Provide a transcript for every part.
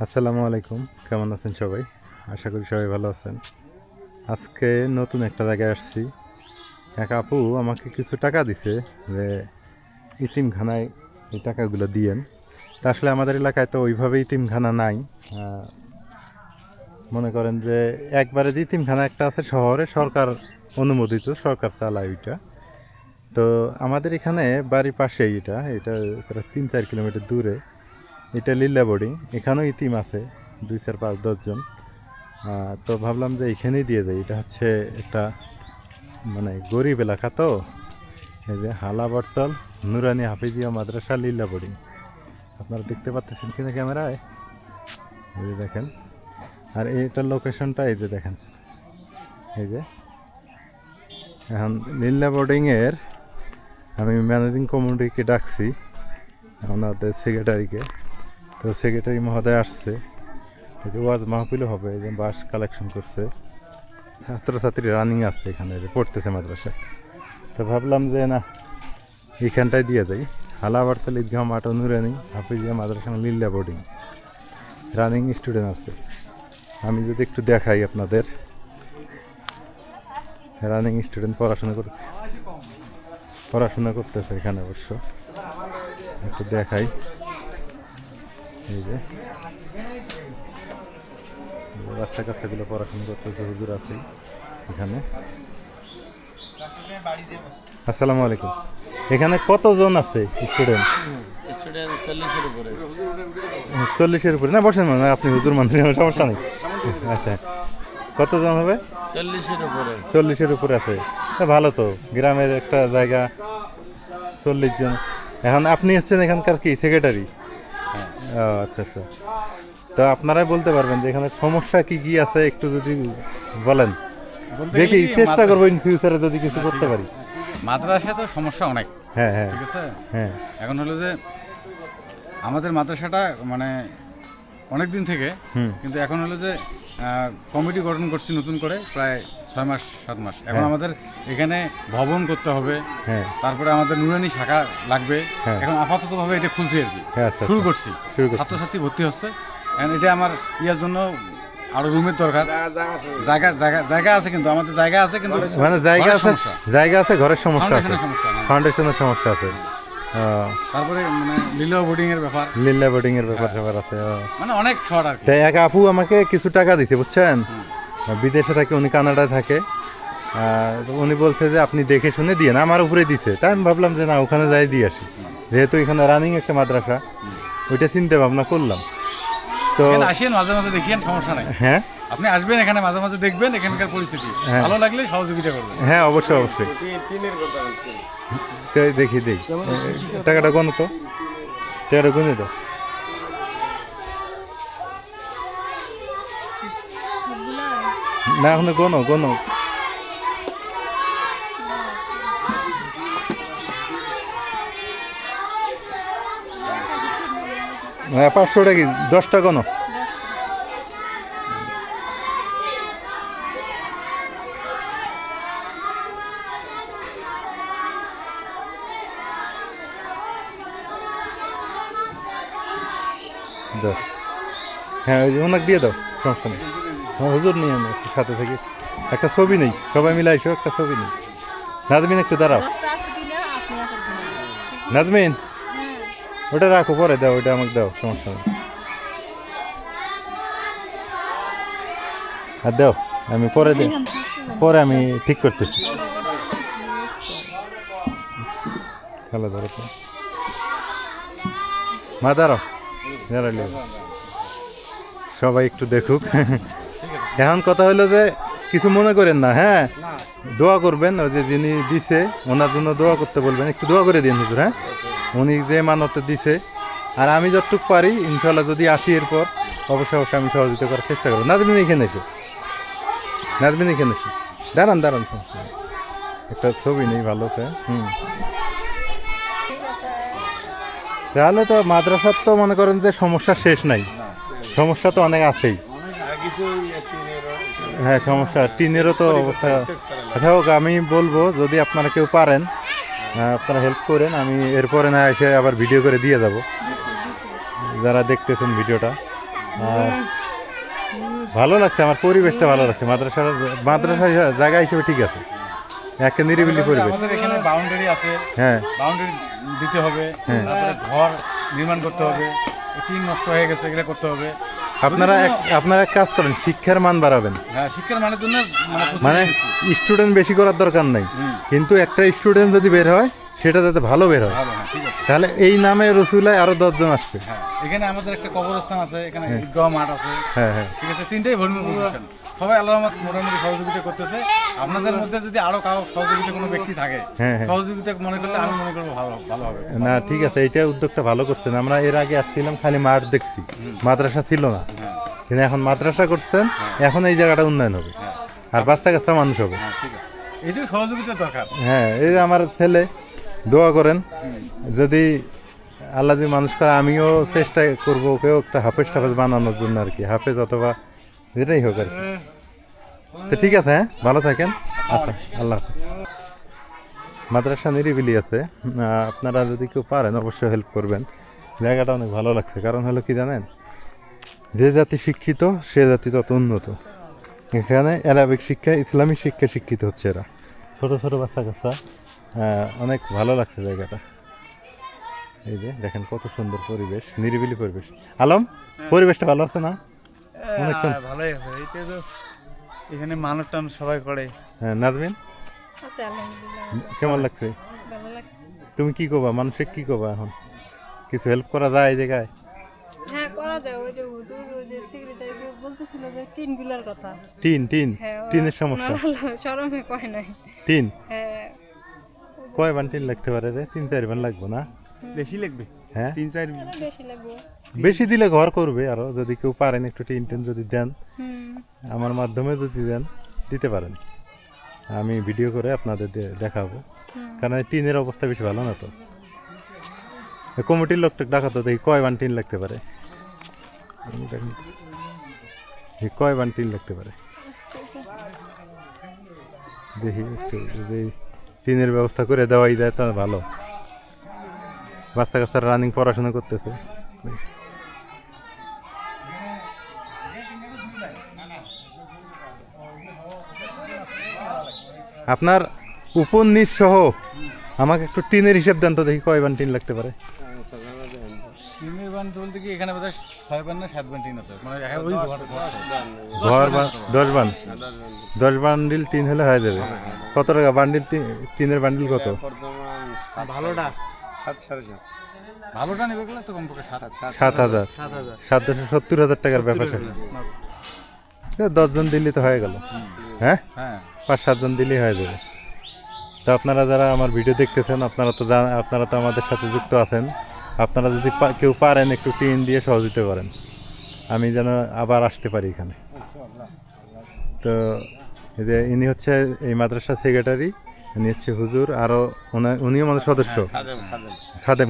আসসালামু আলাইকুম, কেমন আছেন সবাই? আশা করি সবাই ভালো আছেন। আজকে নতুন একটা জায়গায় আসছি। এক আপু আমাকে কিছু টাকা দিছে যে ইতিমখানায় এই টাকাগুলো দিয়েন। তা আসলে আমাদের এলাকায় তো ওইভাবে ইতিমখানা নাই। মনে করেন যে একবারে যে ইতিমখানা একটা আছে শহরে, সরকার অনুমোদিত, সরকার চালায় ওইটা। তো আমাদের এখানে বাড়ির পাশেই এটা এটা প্রায় 3-4 কিলোমিটার দূরে। এটা লিল্লা বোর্ডিং, এখানেও ইতিম আছে 2, 4, 5, 10 জন। তো ভাবলাম যে এইখানেই দিয়ে যাই। এটা হচ্ছে একটা মানে গরিব এলাকা, তো এই যে হালা বটতল নুরানি হাফিজিয়া মাদ্রাসা লিল্লা বোর্ডিং, আপনারা দেখতে পাচ্ছেন কিনা ক্যামেরায়? এই যে দেখেন। আর এইটার লোকেশনটা এই যে দেখেন, এই যে এখন লিল্লা বোর্ডিংয়ের আমি ম্যানেজিং কমিটিকে ডাকছি, ওনাদের সেক্রেটারিকে। তো সেক্রেটারি মহোদয় আসছে, এই যে ওয়াজ মাহফিলও হবে, এই যে বাস কালেকশন করছে, ছাত্রছাত্রী রানিং আছে এখানে, যে পড়তেছে মাদ্রাসায়। তো ভাবলাম যে না, এইখানটায় দিয়ে যাই। হালাবারতাল ঈদগাহ মাঠ নুরানি হাফিজিয়া মাদ্রাসা লিল্লা বোর্ডিং, রানিং স্টুডেন্ট আছে। আমি যদি একটু দেখাই আপনাদের, রানিং স্টুডেন্ট পড়াশোনা করতেছে এখানে অবশ্য, একটু দেখাই। এই যে বাচ্চা কাচ্চাগুলো পড়াশোনা করতেছে, হুজুর আছে এখানে। আসসালামু আলাইকুম। এখানে কতজন আছে স্টুডেন্ট? স্টুডেন্ট 40-এর উপরে। 40-এর উপরে? না বসেন, মানে আপনি হুজুর মানুষ, সমস্যা নেই। আচ্ছা, কতজন হবে? 40-এর উপরে। 40-এর উপরে আছে। ভালো তো, গ্রামের একটা জায়গা, 40 জন। এখন আপনি হচ্ছেন এখানকার কি সেক্রেটারি? ও আচ্ছা আচ্ছা। তো আপনারাই বলতে পারবেন যে এখানে সমস্যা কি কি আছে, একটু যদি বলেন, দেখি চেষ্টা করবো ইন ফিউচারে যদি কিছু করতে পারি। মাদ্রাসায় তো সমস্যা অনেক, হ্যাঁ হ্যাঁ ঠিক আছে। হ্যাঁ এখন হলো যে আমাদের মাদ্রাসাটা মানে অনেক দিন থেকে, কিন্তু এখন হলো যে কমিটি গঠন করছি নতুন করে, প্রায় 6 মাস 7 মাস। এখন আমাদের এখানে ভবন করতে হবে, হ্যাঁ তারপরে আমাদের নুরানি শাখা লাগবে। হ্যাঁ। এখন আপাততভাবে এটা খুলছি আর কি, হ্যাঁ, আচ্ছা, শুরু আচ্ছা। করছি। শুরু করছি। ছাত্রছাত্রী ভর্তি হচ্ছে। এখন এটা আমার ইয়ার জন্য আরো রুমের দরকার, জায়গা আছে, কিন্তু আমাদের জায়গা আছে, কিন্তু মানে জায়গা ঘরের আছে, সমস্যা, জায়গা আছে, ঘরের সমস্যা আছে, ফাউন্ডেশনের সমস্যা, হ্যাঁ। ফাউন্ডেশনের সমস্যা আছে। তারপরে মানে লিলো বোর্ডিং এর ব্যাপার, লিল্লা বোর্ডিং এর ব্যাপার আছে। মানে অনেক শর্ট আর কি। তাই এক আপু আমাকে কিছু টাকা দিতে, বুঝছেন, বিদেশে থাকে উনি, কানাডায় থাকে। তো উনি বলছে যে আপনি দেখে শুনে দিয়ে না, আমার উপরে দিছে। তাই আমি ভাবলাম যে না, ওখানে যাই দিয়ে আসি, যেহেতু এখানে রানিং একটা মাদ্রাসা, ওইটা চিন্তা ভাবনা করলাম। তো এখানে আসেন, মাঝে মাঝে দেখিয়েন, সমস্যা নাই। হ্যাঁ, আপনি আসবেন এখানে, মাঝে মাঝে দেখবেন এখানকার পরিস্থিতি, হ্যাঁ। ভালো লাগলে সহযোগিতা করবেন। হ্যাঁ, অবশ্যই অবশ্যই। তো দেখি টাকাটা গণ তো, টাকাটা গুনে দাও না, এখন গণ। হ্যাঁ, 500 টাকা, 10টা গণ। দাও। হ্যাঁ, ওই যে ওনাকে দিয়ে দাও, সমস্যা নেই। হ্যাঁ, হুজুর নিয়ে আনো একটু সাথে থেকে, একটা ছবি নেই, সবাই মিলে আইসো, একটা ছবি নেই। নাজমিন একটু দাঁড়াও, নাজমিন ওটা রাখো, পরে দাও, ওটা আমাকে দাও, সমস্যা নেই। আর দাও, আমি পরে আমি ঠিক করতেছি। খেলা ধরো তো, মা দাঁড়াও, দাঁড়ালে সবাই একটু দেখুক। এখন কথা হলো যে কিছু মনে করেন না, হ্যাঁ, দোয়া করবেন। ওই যে যিনি দিছে ওনার জন্য দোয়া করতে বলবেন, একটু দোয়া করে দিন হুজুর। হ্যাঁ, উনি যে মানতে দিছে, আর আমি যতটুকু পারি ইনশাল্লাহ যদি আসি এরপর অবশ্যই আমি সহযোগিতা করার চেষ্টা করবো। নাজমিন এখানে এসে, দাঁড়ান, একটা ছবি নেই ভালো সে। তাহলে তো মাদ্রাসার তো মনে করেন যে সমস্যা শেষ নাই, সমস্যা তো অনেক আছেই। হ্যাঁ, সমস্যা টিনেরও তো অবস্থা। আচ্ছা হোক, আমি বলবো যদি আপনারা কেউ পারেন, আপনারা হেল্প করেন, আমি এরপরে না এসে আবার ভিডিও করে দিয়ে যাব, যারা দেখতেছেন ভিডিওটা। আর ভালো লাগছে, আমার পরিবেশটা ভালো লাগছে। মাদ্রাসার জায়গা হিসেবে ঠিক আছে, একে নিরিবিলি পরিবেশ। আমাদের এখানে বাউন্ডারি আছে, হ্যাঁ বাউন্ডারি দিতে হবে, তারপরে ঘর নির্মাণ করতে হবে, টিন নষ্ট হয়ে গেছে এগুলো করতে হবে। আপনারা এক কাজ করেন, শিক্ষার মান বাড়াবেন। হ্যাঁ, শিক্ষার মানের জন্য মানে স্টুডেন্ট বেশি করার দরকার নাই, কিন্তু একটা স্টুডেন্ট যদি বের হয় সেটা যাতে ভালো বের হয়, ভালো, হ্যাঁ ঠিক আছে। তাহলে এই নামে রসুলায় আরো 10 জন আসবে। হ্যাঁ, এখানে আমাদের একটা কবরস্থান আছে, এখানে ঈদগাহ মাঠ আছে, হ্যাঁ হ্যাঁ ঠিক আছে। তিনটাই ধর্মীয় প্রতিষ্ঠান, সবাই আল্লাহ মোটামুটি সহযোগিতা করতেছে। আপনাদের মধ্যে যদি আরো কারো সহযোগিতা কোনো ব্যক্তি থাকে, হ্যাঁ, হ্যাঁ। সহযোগিতা মনে করলে আমি মনে করবো ভালো হবে। না ঠিক আছে, এইটা উদ্যোগটা ভালো করছেন। আমরা এর আগে আসছিলাম, খালি মাঠ দেখছি, মাদ্রাসা ছিল না, হ্যাঁ কিন্তু এখন মাদ্রাসা করছেন, এখন এই জায়গাটা উন্নয়ন হবে আর বাচ্চা কাচ্চা মানুষ হবে। হ্যাঁ ঠিক আছে, এইটাই সহযোগিতা দরকার। হ্যাঁ, এই যে আমার ছেলে, দোয়া করেন যদি আল্লাহ যদি মানুষ করে, আমিও চেষ্টা করবো ওকেও একটা হাফেজ টাফেজ বানানোর জন্য আর কি, হাফেজ অথবা যেটাই হোক আর কি। তো ঠিক আছে, হ্যাঁ ভালো থাকেন, আচ্ছা আল্লাহ হাফেজ। মাদ্রাসা নিরিবিলি আছে, আপনারা যদি কেউ পারেন অবশ্যই হেল্প করবেন। জায়গাটা অনেক ভালো লাগছে, কারণ হলো কি জানেন, যে জাতি শিক্ষিত সে জাতি তত উন্নত। এখানে অ্যারাবিক শিক্ষা, ইসলামী শিক্ষা শিক্ষিত হচ্ছে এরা, ছোট ছোট বাচ্চা কাচ্চা। অনেক ভালো লাগছে জায়গাটা। এই যে দেখেন কত সুন্দর পরিবেশ, নিরিবিলি পরিবেশ। আলম, পরিবেশটা ভালো আছে না? অনেকক্ষণ ভালোই আছে, এইটা তো এখানে মানুষ টানুষ সবাই করে। হ্যাঁ, নাজমিন আছে আলহামদুলিল্লাহ, কেমন লাগছে? ভালো লাগছে। তুমি কি করবা, মানুষের কি করবা এখন? কিছু হেল্প করা যায় এই জায়গায়? হ্যাঁ করা যায়, ওই যে হুজুর ওই যে সেক্রেটারি বলতেছিল যে টিনগুলোর কথা। টিন হ্যাঁ, টিনের সমস্যা। শরমে কয় নাই। টিন হ্যাঁ, কয় বান টিন লাগতে পারে রে? 3-4 বান লাগবে না? বেশি লাগবে, হ্যাঁ 3-4 আরো বেশি লাগবে। বেশি দিলে ঘর করবে আরো, যদি কেউ পারেন একটু টিন টিন যদি দেন, হুম, আমার মাধ্যমে যদি দেন, দিতে পারেন, আমি ভিডিও করে আপনাদের দেখাবো। কারণ এই টিনের অবস্থা বেশি ভালো না তো। কমিটির লোকটা ডাকা তো, দেখি কয় বান টিন লাগতে পারে, কয় বান টিন লাগতে পারে দেখি একটু। যদি টিনের ব্যবস্থা করে দেওয়াই যায় তাহলে ভালো। বাচ্চা কাচ্চারা রানিং পড়াশোনা করতেছে। আপনার উপর নিচ সহ আমাকে একটু টিনের হিসাব দেন তো, দেখি কয় বান টিন লাগতে পারে। টিনের বান বলতে কি এখানে বোধহয় 6 বান না 7 বান টিন আছে, মানে ওই ঘর 10 বান, 10 বান্ডিল টিন হলে হয়ে যাবে। কত টাকা বান্ডিল? টিনের বান্ডিল কত? ভালোটা ভালোটা নেবে গেলে তো কমপক্ষে 7,000 770,000 টাকার ব্যাপার। 10 জন দিল্লি তো হয়ে গেল। হ্যাঁ, হ্যাঁ 5-7 জন দিলেই হয়ে যাবে। তো আপনারা যারা আমার ভিডিও দেখতেছেন, আপনারা তো আমাদের সাথে যুক্ত আছেন। আপনারা যদি কেউ পারেন একটু টিন দিয়ে সহযোগিতা করেন, আমি যেন আবার আসতে পারি এখানে। তো এই যে ইনি হচ্ছে এই মাদ্রাসার সেক্রেটারি, ইনি হচ্ছে হুজুর, আরও উনিও আমাদের সদস্য।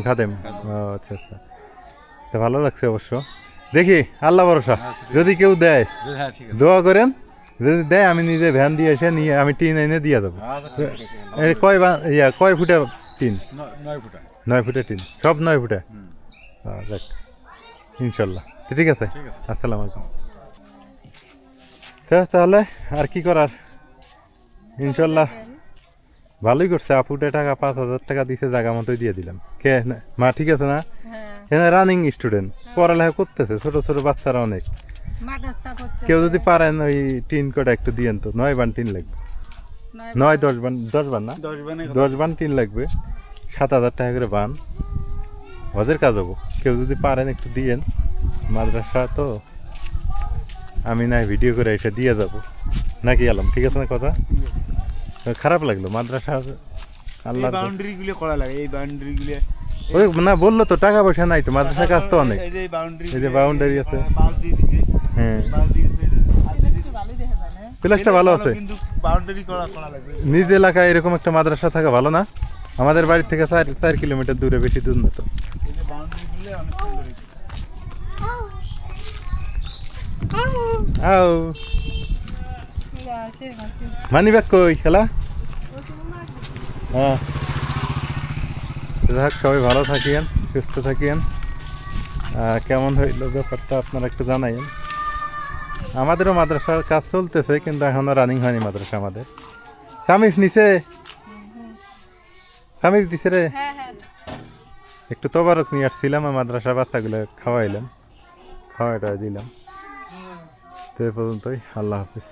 খাদেম। ও আচ্ছা আচ্ছা, তো ভালো লাগছে অবশ্য। দেখি আল্লাহ ভরসা, যদি কেউ দেয় হ্যাঁ ঠিক আছে। দোয়া করেন, যদি দেয় আমি নিজে ভ্যান দিয়ে এসে নিয়ে আমি টিন এনে দিয়ে দেবো। আচ্ছা ঠিক আছে। এই কয় ফুটা টিন? 9 ফুটা। 9 ফুটা টিন, সব 9 ফুটা। যাক ইনশাল্লাহ, তো ঠিক আছে। ঠিক আছে। আসসালামু আলাইকুম। তাহলে আর কি করার, ইনশাল্লাহ ভালোই করছে। আপুটা টাকা 5,000 টাকা দিছে, জায়গা মতোই দিয়ে দিলাম। কে মা ঠিক আছে না? হ্যাঁ, এখানে রানিং স্টুডেন্ট পড়ালেখা করতেছে, ছোট ছোট বাচ্চারা অনেক। মাদ্রাসা করতে কেউ যদি পারেন ওই টিন কটা একটু দিয়েন তো, 9 বান টিন লাগবে। 9-10 বান, 10 বান না, 10 বানে 10 বান টিন লাগবে। 7,000 টাকা করে বান, হজের কাজ হবো। কেউ যদি পারেন একটু দিয়েন, মাদ্রাসা তো আমি না ভিডিও করে এসে দিয়ে যাবো নাকি আলম? ঠিক আছে না কথা? খারাপ লাগলো মাদ্রাসা আল্লাহ বাউন্ডারি গুলো করা লাগে, এই বাউন্ডারি গুলো ওই না বললো তো, টাকা পয়সা নাই তো, মাদ্রাসার কাজ তো অনেক। এই যে বাউন্ডারি, এই যে বাউন্ডারি আছে, বাঁশ দিয়ে দিছে, হ্যাঁ বাঁশ দিয়েছে, প্লাসটা ভালো আছে। কিন্তু বাউন্ডারি করা লাগবে। নিজ এলাকায় এরকম একটা মাদ্রাসা থাকা ভালো না? আমাদের বাড়ি থেকে 4 কিলোমিটার দূরে, বেশি দূর না তো। এই যে বাউন্ডারি গুলো অনেক সুন্দর হয়েছে। আও মানি ব্যাগ কই খেলা? হ্যাঁ, যাক সবাই ভালো থাকিয়েন, সুস্থ থাকিয়েন। কেমন হইলো ব্যাপারটা আপনারা একটু জানাইন। আমাদেরও মাদ্রাসার কাজ চলতেছে, কিন্তু এখনো রানিং হয়নি মাদ্রাসা আমাদের। সামিস নিচে, সামিস দিছে রে। হ্যাঁ হ্যাঁ একটু তবারক নিয়ে আসছিলাম, আর মাদ্রাসা বাচ্চাগুলো খাওয়াইলাম, খাওয়াটা দিলাম। তো এ পর্যন্তই, আল্লাহ হাফিজ।